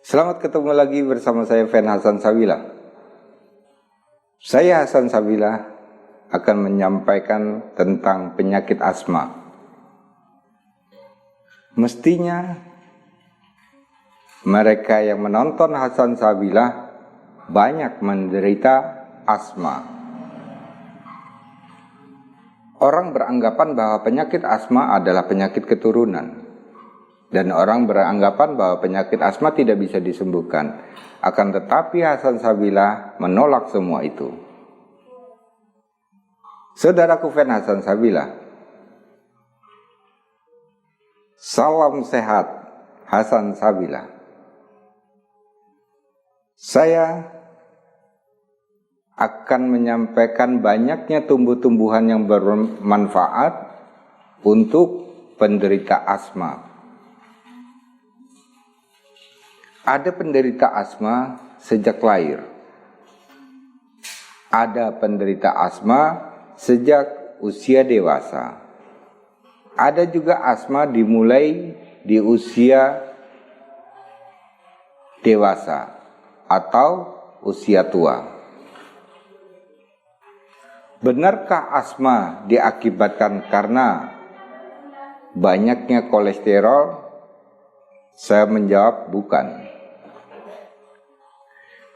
Selamat ketemu lagi bersama saya Fen Hasan Sabila. Saya Hasan Sabila akan menyampaikan tentang penyakit asma. Mestinya mereka yang menonton Hasan Sabila banyak menderita asma. Orang beranggapan bahwa penyakit asma adalah penyakit keturunan. Dan orang beranggapan bahwa penyakit asma tidak bisa disembuhkan. Akan tetapi Hasan Sabila menolak semua itu. Saudaraku Fen Hasan Sabila, salam sehat Hasan Sabila. Saya akan menyampaikan banyaknya tumbuh-tumbuhan yang bermanfaat untuk penderita asma. Ada penderita asma sejak lahir. Ada penderita asma sejak usia dewasa. Ada juga asma dimulai di usia dewasa atau usia tua. Benarkah asma diakibatkan karena banyaknya kolesterol? Saya menjawab bukan.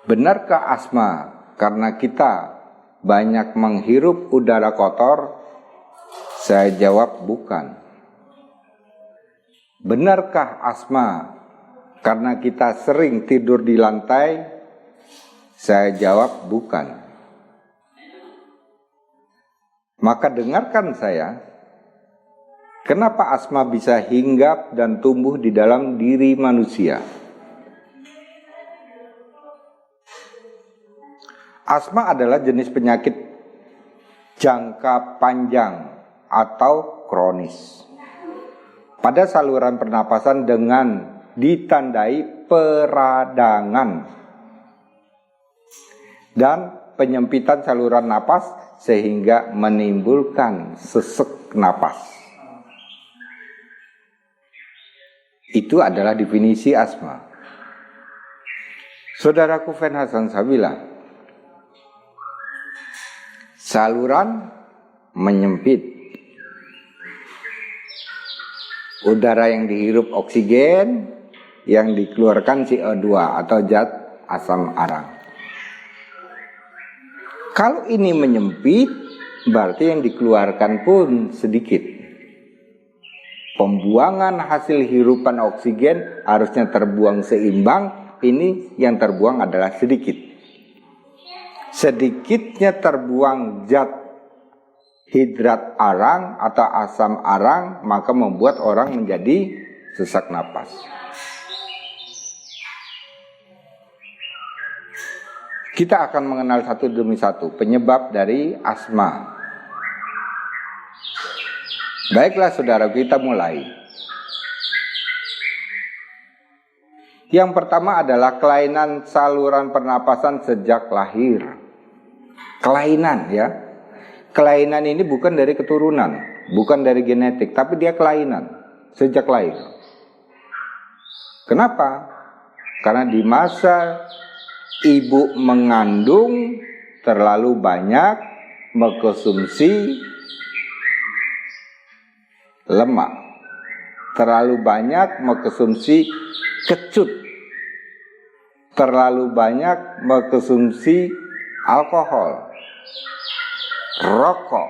Benarkah asma karena kita banyak menghirup udara kotor? Saya jawab bukan. Benarkah asma karena kita sering tidur di lantai? Saya jawab bukan. Maka dengarkan saya, kenapa asma bisa hinggap dan tumbuh di dalam diri manusia? Asma adalah jenis penyakit jangka panjang atau kronis pada saluran pernapasan dengan ditandai peradangan dan penyempitan saluran napas sehingga menimbulkan sesek napas. Itu adalah definisi asma. Saudaraku Fen Hasan Sabila, saluran menyempit. Udara yang dihirup oksigen, yang dikeluarkan CO2 atau zat asam arang. Kalau ini menyempit, berarti yang dikeluarkan pun sedikit. Pembuangan hasil hirupan oksigen harusnya terbuang seimbang, ini yang terbuang adalah sedikit. Sedikitnya terbuang zat hidrat arang atau asam arang, maka membuat orang menjadi sesak napas. Kita akan mengenal satu demi satu penyebab dari asma. Baiklah saudara, kita mulai. Yang pertama adalah kelainan saluran pernapasan sejak lahir. Kelainan ya. Kelainan ini bukan dari keturunan, bukan dari genetik, tapi dia kelainan sejak lahir. Kenapa? Karena di masa ibu mengandung terlalu banyak mengkonsumsi lemak, terlalu banyak mengkonsumsi kecut, terlalu banyak mengkonsumsi alkohol, rokok.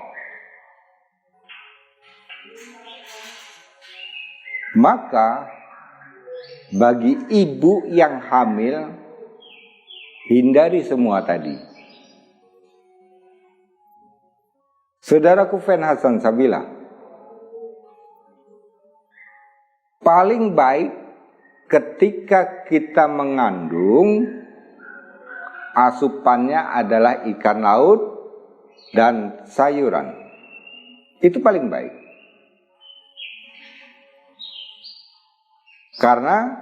Maka bagi ibu yang hamil, hindari semua tadi. Saudaraku Fen Hasan Sabila, paling baik ketika kita mengandung, asupannya adalah ikan laut dan sayuran. Itu paling baik. Karena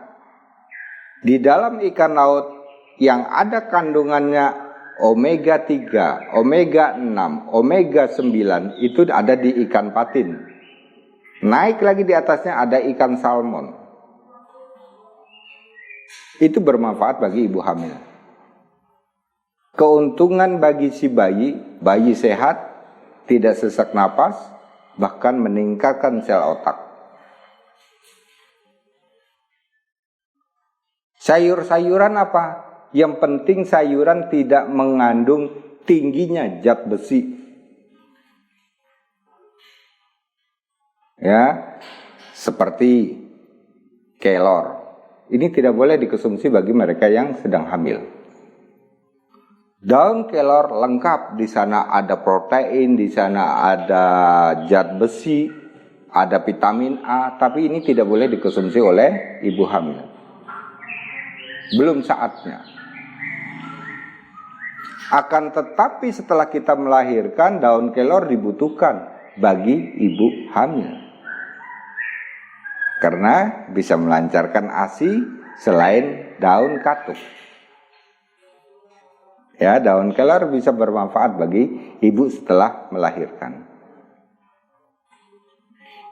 di dalam ikan laut yang ada kandungannya omega 3, omega 6, omega 9 itu ada di ikan patin. Naik lagi di atasnya ada ikan salmon. Itu bermanfaat bagi ibu hamil. Keuntungan bagi si bayi sehat, tidak sesak napas, bahkan meningkatkan sel otak. Sayur-sayuran apa? Yang penting sayuran tidak mengandung tingginya zat besi. Ya, seperti kelor. Ini tidak boleh dikonsumsi bagi mereka yang sedang hamil. Daun kelor lengkap, di sana ada protein, di sana ada zat besi, ada vitamin A, tapi ini tidak boleh dikonsumsi oleh ibu hamil. Belum saatnya. Akan tetapi setelah kita melahirkan, daun kelor dibutuhkan bagi ibu hamil. Karena bisa melancarkan ASI selain daun katuk. Ya, daun kelor bisa bermanfaat bagi ibu setelah melahirkan.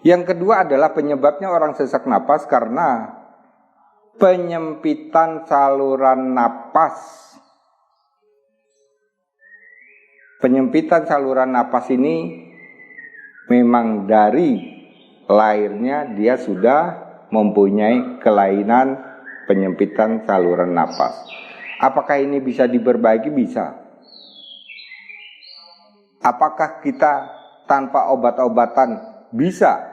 Yang kedua adalah penyebabnya orang sesak napas karena penyempitan saluran napas. Penyempitan saluran napas ini memang dari lahirnya dia sudah mempunyai kelainan penyempitan saluran napas. Apakah ini bisa diperbaiki? Bisa. Apakah kita tanpa obat-obatan bisa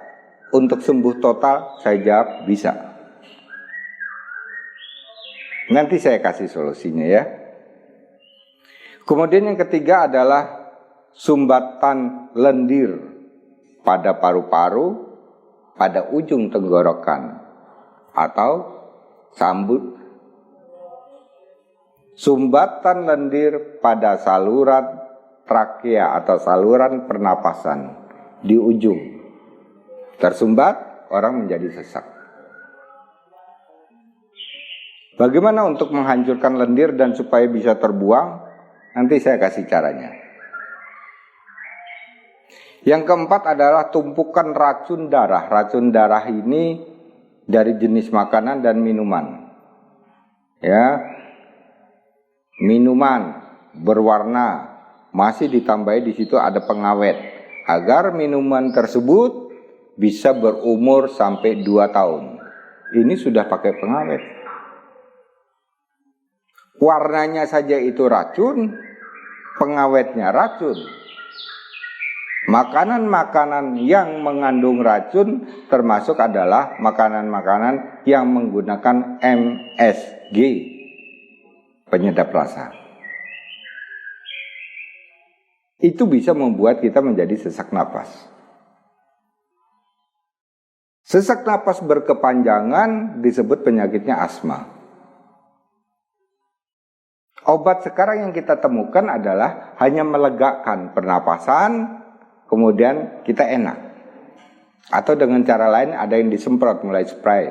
untuk sembuh total? Saya jawab bisa. Nanti saya kasih solusinya ya. Kemudian yang ketiga adalah sumbatan lendir pada paru-paru, pada ujung tenggorokan, atau sumbatan lendir pada saluran trakea atau saluran pernapasan di ujung. Tersumbat, orang menjadi sesak. Bagaimana untuk menghancurkan lendir dan supaya bisa terbuang? Nanti saya kasih caranya. Yang keempat adalah tumpukan racun darah. Racun darah ini dari jenis makanan dan minuman. Ya, minuman berwarna masih ditambahi di situ ada pengawet agar minuman tersebut bisa berumur sampai 2 tahun. Ini sudah pakai pengawet. Warnanya saja itu racun, pengawetnya racun. Makanan-makanan yang mengandung racun termasuk adalah makanan-makanan yang menggunakan MSG, penyedap rasa. Itu bisa membuat kita menjadi sesak napas. Sesak napas berkepanjangan disebut penyakitnya asma. Obat sekarang yang kita temukan adalah hanya melegakan pernapasan, kemudian kita enak. Atau dengan cara lain ada yang disemprot mulai spray.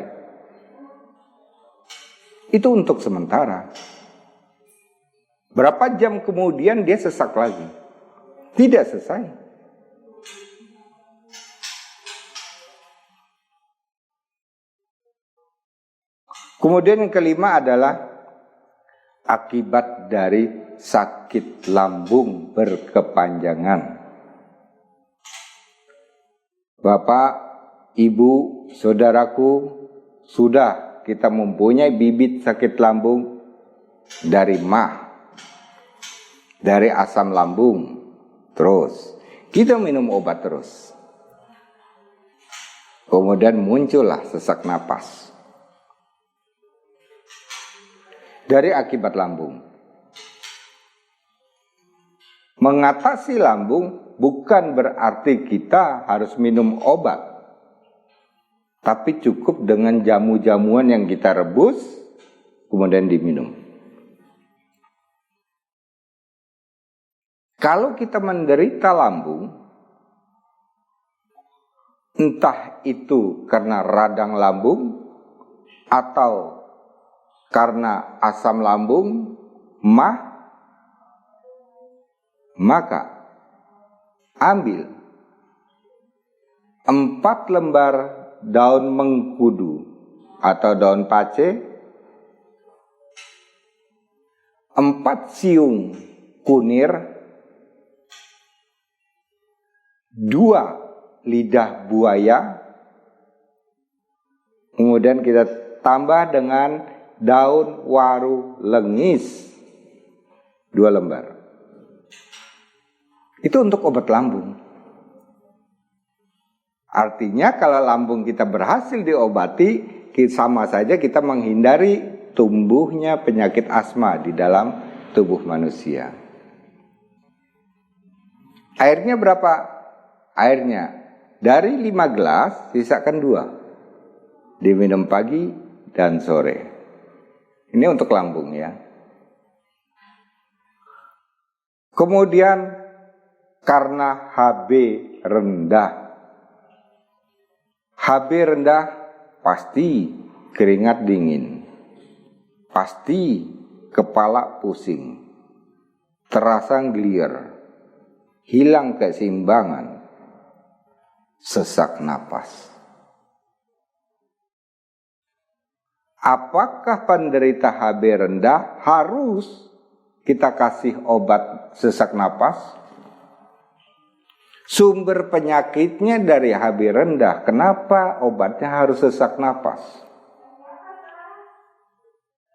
Itu untuk sementara. Berapa jam kemudian dia sesak lagi. Tidak selesai. Kemudian yang kelima adalah akibat dari sakit lambung berkepanjangan. Bapak, ibu, saudaraku, sudah kita mempunyai bibit sakit lambung dari MAH, dari asam lambung, terus kita minum obat terus. Kemudian muncullah sesak napas dari akibat lambung. Mengatasi lambung bukan berarti kita harus minum obat, tapi cukup dengan jamu-jamuan yang kita rebus, kemudian diminum. Kalau kita menderita lambung, entah itu karena radang lambung, atau karena asam lambung, MAH, maka ambil 4 lembar daun mengkudu atau daun pace, 4 siung kunir, 2 lidah buaya, kemudian kita tambah dengan daun waru lengis 2 lembar. Itu untuk obat lambung. Artinya kalau lambung kita berhasil diobati, sama saja kita menghindari tumbuhnya penyakit asma di dalam tubuh manusia. Airnya berapa? Airnya dari 5 gelas sisakan 2. Diminum pagi dan sore. Ini untuk lambung ya. Kemudian karena HB rendah. HB rendah pasti keringat dingin. Pasti kepala pusing. Terasa gelir. Hilang keseimbangan. Sesak napas. Apakah penderita HB rendah harus kita kasih obat sesak napas? Sumber penyakitnya dari HB rendah. Kenapa obatnya harus sesak napas?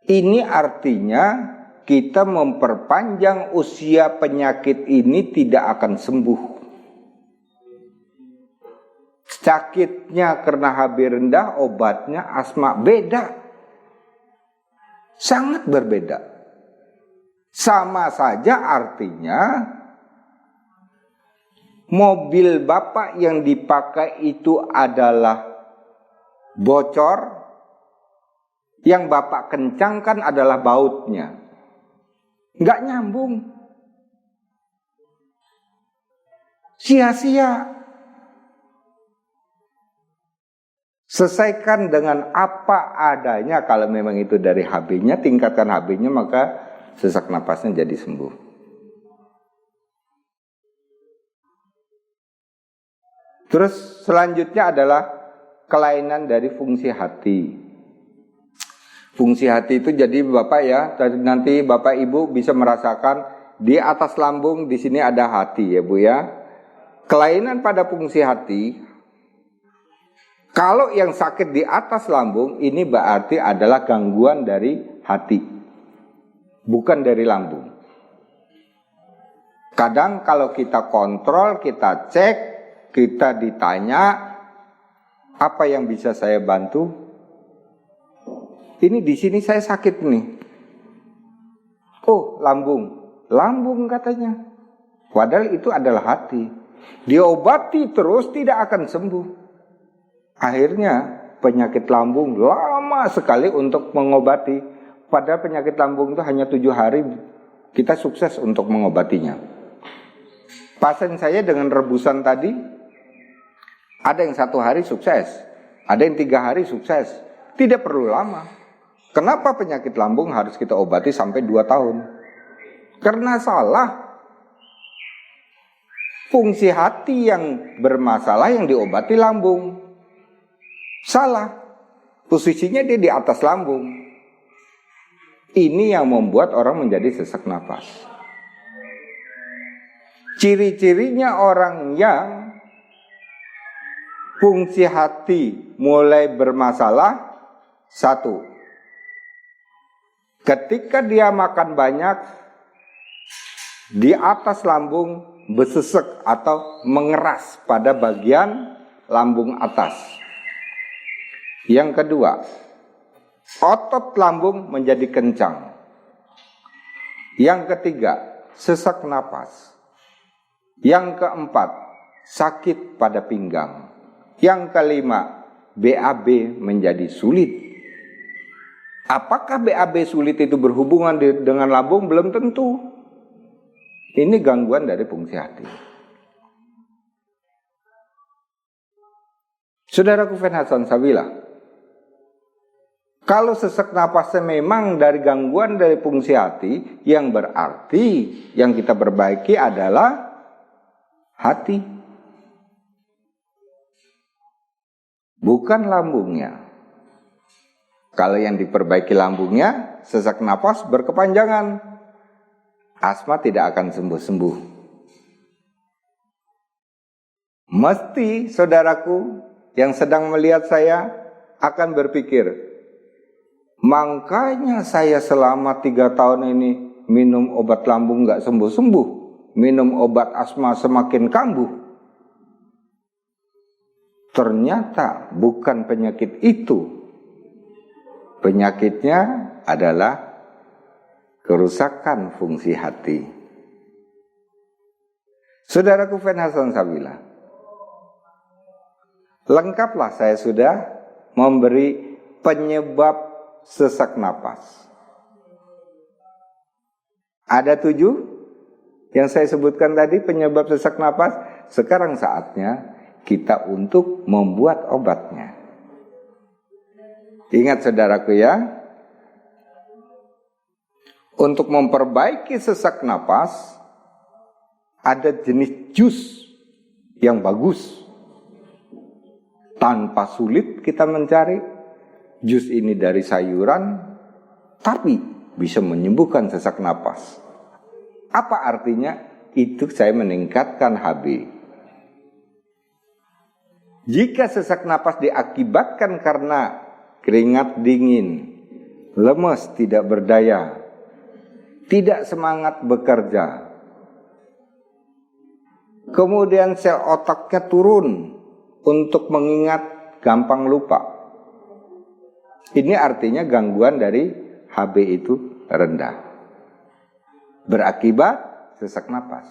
Ini artinya kita memperpanjang usia penyakit ini tidak akan sembuh. Sakitnya karena HB rendah, obatnya asma beda. Sangat berbeda. Sama saja artinya mobil Bapak yang dipakai itu adalah bocor, yang Bapak kencangkan adalah bautnya. Nggak nyambung. Sia-sia. Selesaikan dengan apa adanya. Kalau memang itu dari HB-nya, tingkatkan HB-nya, maka sesak napasnya jadi sembuh. Terus selanjutnya adalah kelainan dari fungsi hati. Fungsi hati itu jadi Bapak ya, nanti Bapak Ibu bisa merasakan di atas lambung di sini ada hati ya Bu ya. Kelainan pada fungsi hati, kalau yang sakit di atas lambung ini berarti adalah gangguan dari hati, bukan dari lambung. Kadang kalau kita kontrol, kita cek, kita ditanya, apa yang bisa saya bantu? Ini di sini saya sakit nih. Oh, lambung katanya. Padahal itu adalah hati. Diobati terus tidak akan sembuh. Akhirnya penyakit lambung lama sekali untuk mengobati. Padahal penyakit lambung itu hanya 7 hari kita sukses untuk mengobatinya. Pasien saya dengan rebusan tadi, ada yang 1 hari sukses, ada yang 3 hari sukses. Tidak perlu lama. Kenapa penyakit lambung harus kita obati sampai 2 tahun? Karena salah. Fungsi hati yang bermasalah yang diobati lambung. Salah. Posisinya dia di atas lambung. Ini yang membuat orang menjadi sesak napas. Ciri-cirinya orang yang fungsi hati mulai bermasalah, 1, ketika dia makan banyak, di atas lambung besesek atau mengeras pada bagian lambung atas. Yang kedua, otot lambung menjadi kencang. Yang ketiga, sesak napas. Yang keempat, sakit pada pinggang. Yang kelima, BAB menjadi sulit. Apakah BAB sulit itu berhubungan dengan lambung? Belum tentu. Ini gangguan dari fungsi hati. Saudaraku Hasan Sabila, kalau sesak napasnya memang dari gangguan dari fungsi hati, yang berarti yang kita perbaiki adalah hati, bukan lambungnya. Kalau yang diperbaiki lambungnya, sesak napas berkepanjangan. asma tidak akan sembuh-sembuh. Mesti saudaraku yang sedang melihat saya akan berpikir, makanya saya selama 3 tahun ini minum obat lambung gak sembuh-sembuh, minum obat asma semakin kambuh. Ternyata bukan penyakit itu. Penyakitnya adalah kerusakan fungsi hati. Saudaraku Fen Hasan Sabila, lengkaplah saya sudah memberi penyebab sesak napas. Ada 7 yang saya sebutkan tadi penyebab sesak napas. Sekarang saatnya kita untuk membuat obatnya. Ingat saudaraku ya, untuk memperbaiki sesak napas ada jenis jus yang bagus. Tanpa sulit kita mencari jus ini dari sayuran, tapi bisa menyembuhkan sesak napas. Apa artinya? Itu saya meningkatkan HB. Jika sesak napas diakibatkan karena keringat dingin, lemes, tidak berdaya, tidak semangat bekerja, kemudian sel otaknya turun untuk mengingat, gampang lupa, ini artinya gangguan dari HB itu rendah, berakibat sesak napas.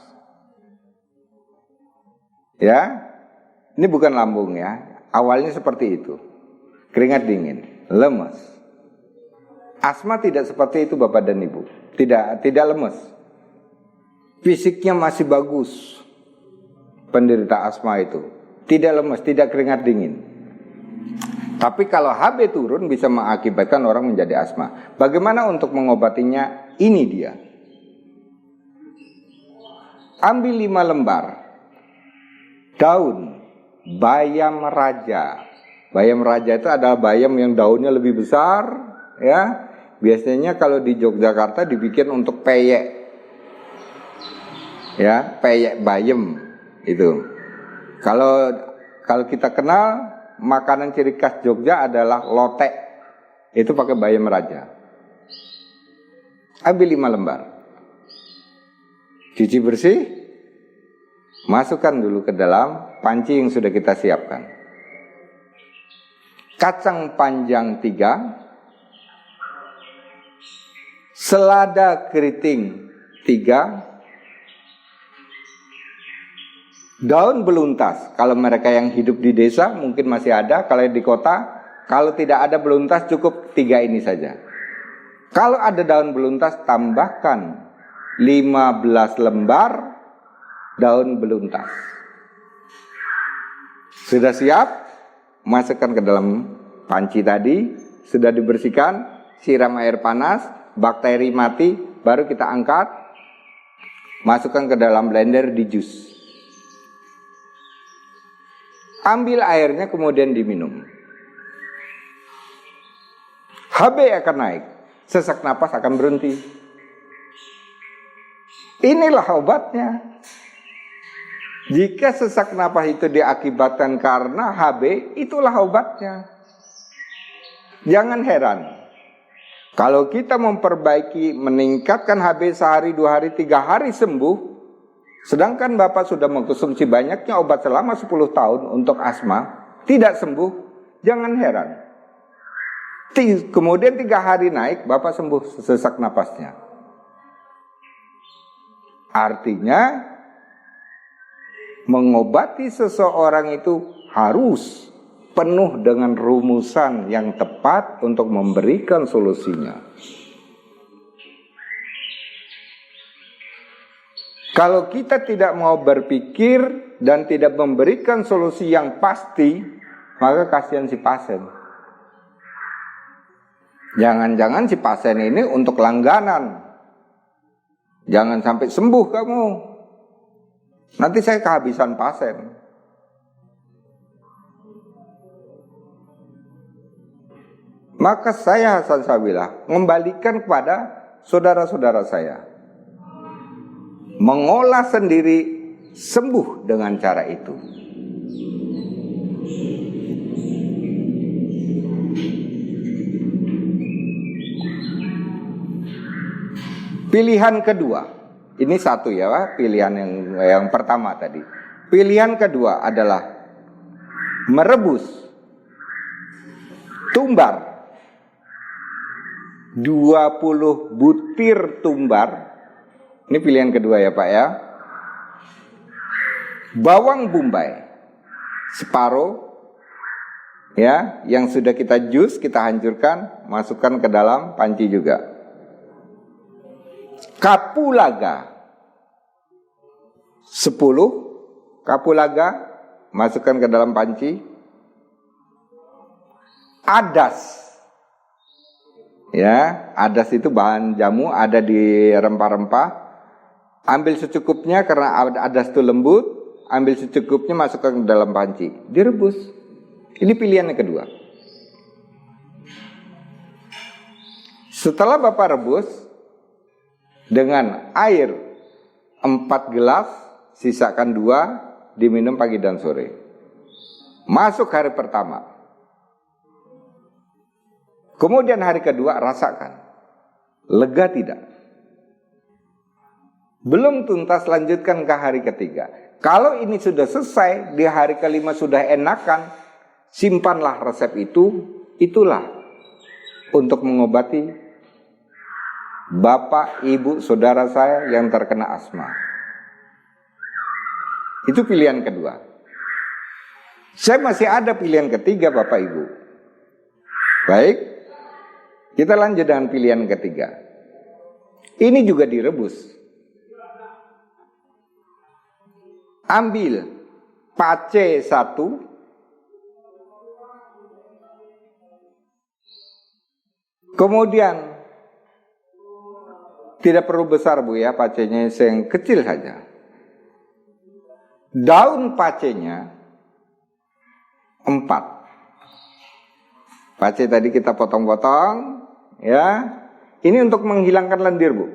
Ya, ini bukan lambung ya, awalnya seperti itu. Keringat dingin, lemes. Asma tidak seperti itu Bapak dan Ibu. Tidak lemes. Fisiknya masih bagus. Penderita asma itu tidak lemes, tidak keringat dingin. Tapi kalau HB turun bisa mengakibatkan orang menjadi asma. Bagaimana untuk mengobatinya? Ini dia. Ambil 5 lembar daun bayam raja. Bayam raja itu adalah bayam yang daunnya lebih besar, ya. Biasanya kalau di Yogyakarta dibikin untuk peyek, ya, peyek bayam itu. Kalau kita kenal makanan ciri khas Jogja adalah lotek, itu pakai bayam raja. Ambil 5 lembar, cuci bersih, masukkan dulu ke dalam panci yang sudah kita siapkan. Kacang panjang 3, selada keriting 3, daun beluntas. Kalau mereka yang hidup di desa mungkin masih ada, kalau di kota, kalau tidak ada beluntas cukup 3 ini saja. Kalau ada daun beluntas tambahkan 15 lembar daun beluntas. Sudah siap? Masukkan ke dalam panci tadi, sudah dibersihkan, siram air panas, bakteri mati, baru kita angkat, masukkan ke dalam blender di jus. Ambil airnya kemudian diminum. HB akan naik, sesak napas akan berhenti. Inilah obatnya. Jika sesak napas itu diakibatkan karena HB, itulah obatnya. Jangan heran, kalau kita memperbaiki, meningkatkan HB sehari, 2 hari, 3 hari sembuh, sedangkan Bapak sudah mengkonsumsi banyaknya obat selama 10 tahun untuk asma, tidak sembuh, jangan heran. Kemudian 3 hari naik, Bapak sembuh sesak napasnya. Artinya, mengobati seseorang itu harus penuh dengan rumusan yang tepat untuk memberikan solusinya. Kalau kita tidak mau berpikir dan tidak memberikan solusi yang pasti, maka kasihan si pasien. Jangan-jangan si pasien ini untuk langganan. Jangan sampai sembuh kamu. Nanti saya kehabisan pasien. Maka saya Hasan Sabila mengembalikan kepada saudara-saudara saya. mengolah sendiri, sembuh dengan cara itu. Pilihan kedua, ini satu ya Pak, pilihan yang pertama tadi. Pilihan kedua adalah merebus tumbar 20 butir tumbar. Ini pilihan kedua ya Pak ya. Bawang bombay separuh ya, yang sudah kita jus, kita hancurkan, masukkan ke dalam panci juga. Kapulaga 10 kapulaga, masukkan ke dalam panci. Adas, ya, adas itu bahan jamu, ada di rempah-rempah. Ambil secukupnya karena adas itu lembut. Ambil secukupnya, masukkan ke dalam panci, direbus. Ini pilihan yang kedua. Setelah Bapak rebus dengan air 4 gelas, sisakan 2, diminum pagi dan sore. Masuk hari pertama. Kemudian hari kedua rasakan. Lega tidak? Belum tuntas, lanjutkan ke hari ketiga. Kalau ini sudah selesai, di hari kelima sudah enakan, simpanlah resep itu. Itulah untuk mengobati bapak, ibu, saudara saya yang terkena asma. Itu pilihan kedua. Saya masih ada pilihan ketiga Bapak Ibu. Baik, kita lanjut dengan pilihan ketiga. Ini juga direbus. Ambil pace 1, kemudian tidak perlu besar Bu ya, pacenya yang kecil saja. Daun pacenya 4. Pace tadi kita potong-potong ya. Ini untuk menghilangkan lendir Bu.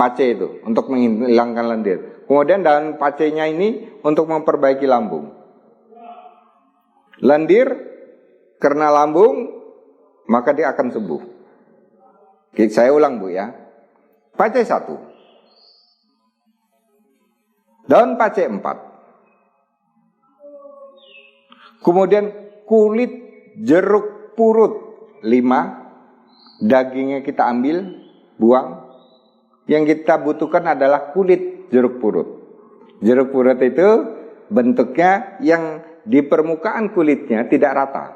Pace itu untuk menghilangkan lendir. Kemudian daun pacenya ini untuk memperbaiki lambung. Lendir karena lambung, maka dia akan sembuh. Oke, saya ulang Bu ya. Pace 1. Daun pace 4. Kemudian kulit jeruk purut 5. Dagingnya kita ambil, buang. Yang kita butuhkan adalah kulit jeruk purut. Jeruk purut itu bentuknya yang di permukaan kulitnya tidak rata.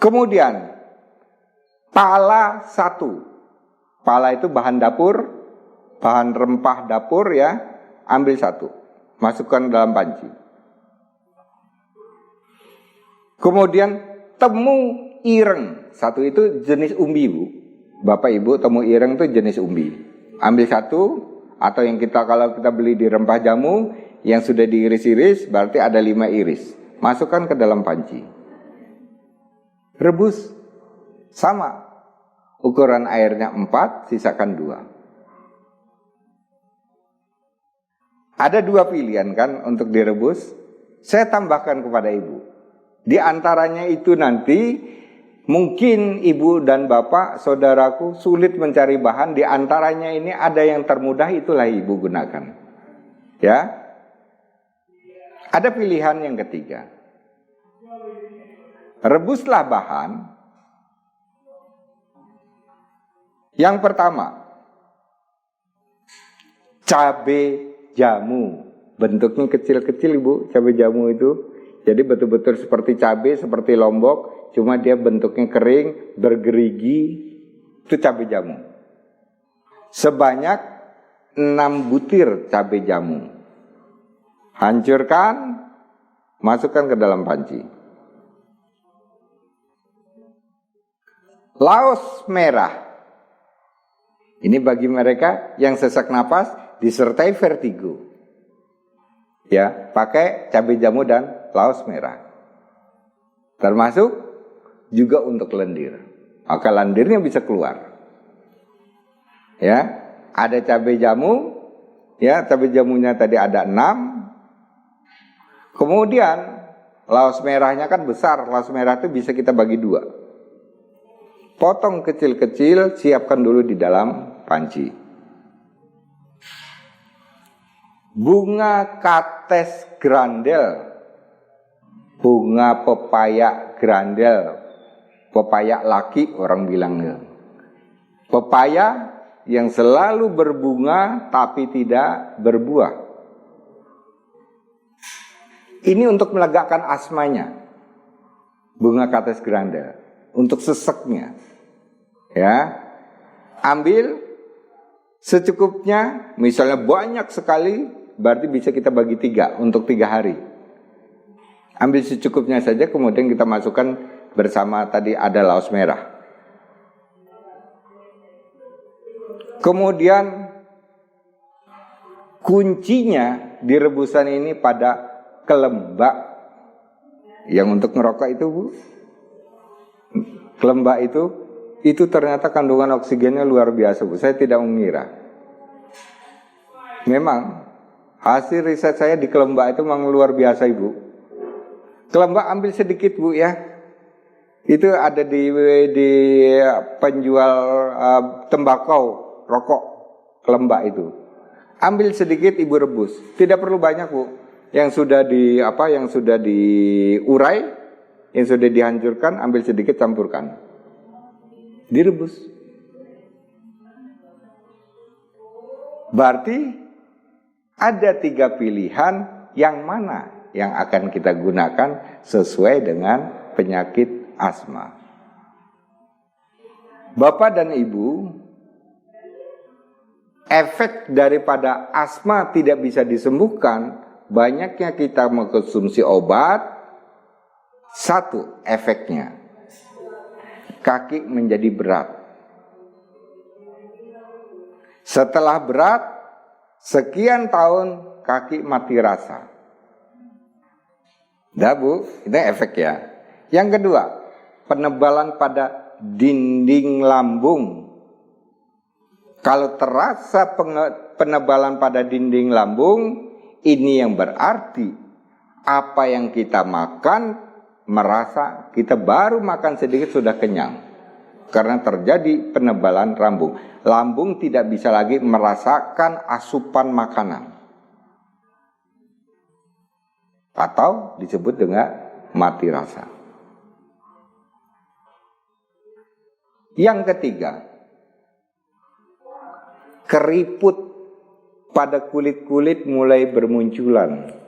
Kemudian pala 1. Pala itu bahan dapur, bahan rempah dapur ya. Ambil 1, masukkan dalam panci. Kemudian temu ireng 1, itu jenis umbi Bu. Bapak Ibu, temu ireng itu jenis umbi. Ambil 1, atau yang kalau kita beli di rempah jamu yang sudah diiris-iris, berarti ada 5 iris. Masukkan ke dalam panci. Rebus. Sama. Ukuran airnya 4, sisakan 2. Ada 2 pilihan kan untuk direbus. Saya tambahkan kepada Ibu. Di antaranya itu nanti mungkin Ibu dan Bapak, saudaraku sulit mencari bahan. Di antaranya ini ada yang termudah, itulah Ibu gunakan. Ya. Ada pilihan yang ketiga. Rebuslah bahan. Yang pertama, cabai jamu. Bentuknya kecil-kecil Ibu, cabai jamu itu. Jadi betul-betul seperti cabai, seperti lombok, cuma dia bentuknya kering, bergerigi. Itu cabai jamu. Sebanyak 6 butir cabai jamu. Hancurkan, masukkan ke dalam panci. Laos merah. Ini bagi mereka yang sesak napas disertai vertigo. Ya, pakai cabai jamu dan laos merah. Termasuk juga untuk lendir. maka lendirnya bisa keluar. Ya, ada cabai jamu, ya, cabai jamunya tadi ada 6. Kemudian laos merahnya kan besar, laos merah itu bisa kita bagi 2. Potong kecil-kecil, siapkan dulu di dalam panci. Bunga kates grandel, bunga pepaya grandel, pepaya laki orang bilangnya. Pepaya yang selalu berbunga tapi tidak berbuah. Ini untuk melegakan asmanya. Bunga kates grandel untuk seseknya. Ya. Ambil secukupnya, misalnya banyak sekali, berarti bisa kita bagi 3 untuk 3 hari. Ambil secukupnya saja, kemudian kita masukkan bersama tadi ada laos merah. Kemudian kuncinya di rebusan ini pada kelembak. Yang untuk ngerokok itu, Bu, kelembak itu ternyata kandungan oksigennya luar biasa, Bu. Saya tidak mengira. Memang hasil riset saya di kelembak itu memang luar biasa, Ibu. Kelembak ambil sedikit, Bu, ya. Itu ada di penjual tembakau, rokok, kelembak itu. Ambil sedikit, Ibu rebus. Tidak perlu banyak, Bu. Yang sudah diurai, yang sudah dihancurkan, ambil sedikit, campurkan. Direbus. Berarti ada 3 pilihan, yang mana yang akan kita gunakan sesuai dengan penyakit asma. Bapak dan Ibu, efek daripada asma tidak bisa disembuhkan, banyaknya kita mengkonsumsi obat. 1 efeknya, kaki menjadi berat. Setelah berat, sekian tahun kaki mati rasa. Dah, Bu, itu efek ya. Yang kedua, penebalan pada dinding lambung. Kalau terasa penebalan pada dinding lambung, ini yang berarti apa yang kita makan, merasa kita baru makan sedikit sudah kenyang. Karena terjadi penebalan lambung. Lambung tidak bisa lagi merasakan asupan makanan. Atau disebut dengan mati rasa. Yang ketiga, keriput pada kulit-kulit mulai bermunculan.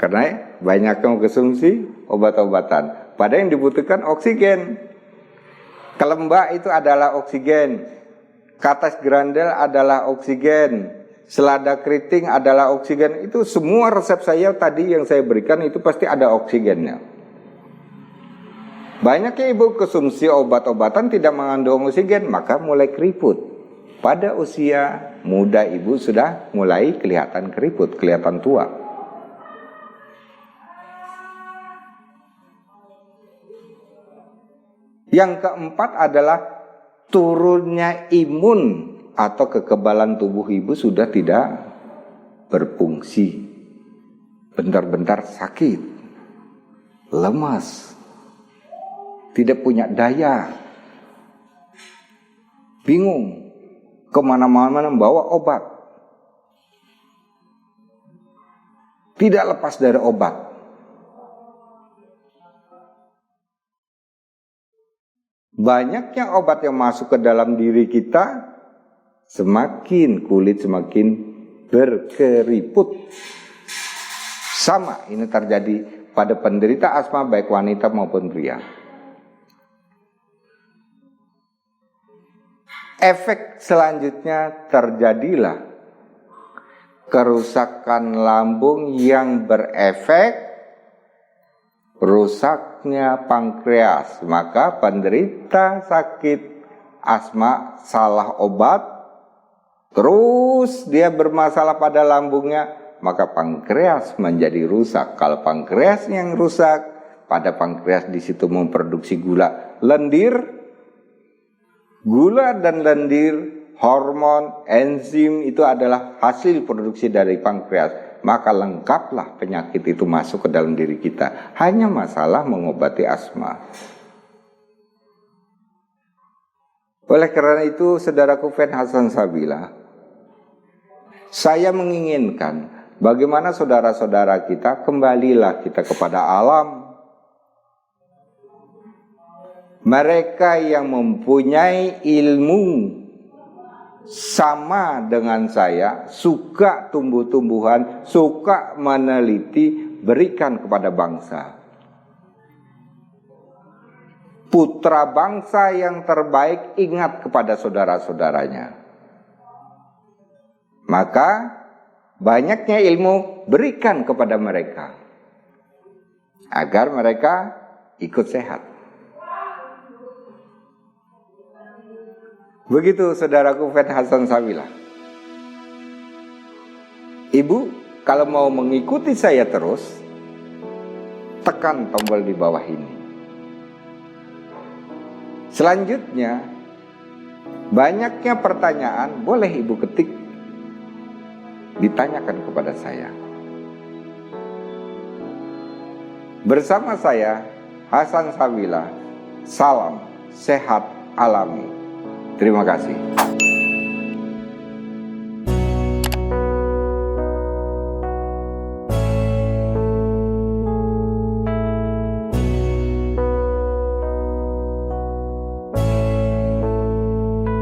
Karena banyak mengkonsumsi obat-obatan. Padahal yang dibutuhkan oksigen. Kelembak itu adalah oksigen. Kates grandel adalah oksigen. Selada keriting adalah oksigen. Itu semua resep saya tadi yang saya berikan itu pasti ada oksigennya. Banyaknya ibu konsumsi obat-obatan tidak mengandung oksigen, maka mulai keriput. Pada usia muda ibu sudah mulai kelihatan keriput, kelihatan tua. Yang keempat adalah turunnya imun atau kekebalan tubuh ibu sudah tidak berfungsi. Bentar-bentar sakit, lemas, tidak punya daya, bingung, kemana-mana membawa obat. Tidak lepas dari obat. Banyaknya obat yang masuk ke dalam diri kita, semakin kulit semakin berkeriput. Sama ini terjadi pada penderita asma baik wanita maupun pria. Efek selanjutnya terjadilah kerusakan lambung yang berefek rusaknya pankreas. Maka penderita sakit asma salah obat, terus dia bermasalah pada lambungnya, maka pankreas menjadi rusak. Kalau pankreas yang rusak, pada pankreas, di situ memproduksi gula. Lendir, gula dan lendir, hormon, enzim itu adalah hasil produksi dari pankreas. Maka lengkaplah penyakit itu masuk ke dalam diri kita. Hanya masalah mengobati asma. Oleh karena itu, saudaraku Fen Hasan Sabila, saya menginginkan bagaimana saudara-saudara kita kembalilah kita kepada alam. Mereka yang mempunyai ilmu sama dengan saya, suka tumbuh-tumbuhan, suka meneliti, berikan kepada bangsa. Putra bangsa yang terbaik ingat kepada saudara-saudaranya. Maka banyaknya ilmu berikan kepada mereka agar mereka ikut sehat. Begitu saudaraku Fen Hasan Sabila. Ibu kalau mau mengikuti saya terus, tekan tombol di bawah ini. Selanjutnya, banyaknya pertanyaan boleh ibu ketik, ditanyakan kepada saya. Bersama saya, Hasan Sabila, salam sehat alami. Terima kasih.